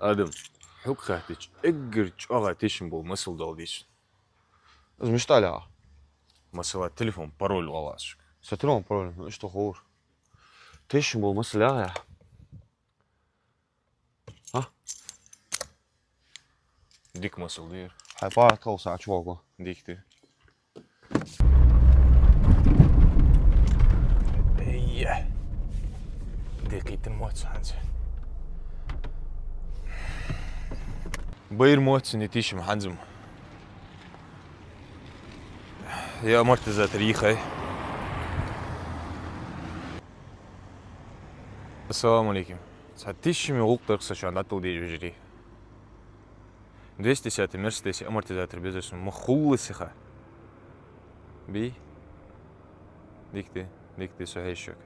Adım. Hukkahtich. Egger çağa teşim bol masıl dal deysin. Izmıştala. Masala telefon parol alasık. Satırım problem. İşte olur. Teşim olması la ya. Ha? Dik masıl diyor. Hay bara kalsa çoğu. Dikti. İyi. Dikitin moç hansı. Bayır moç ne teşim hanzım. يا مرتزا تاريخي. السلام عليكم. Сатишими ултырса şu an atıl diye jüri. 210 Mercedes amortizator bezesinin muhullısı ha. Bi. Dikti söhey şok.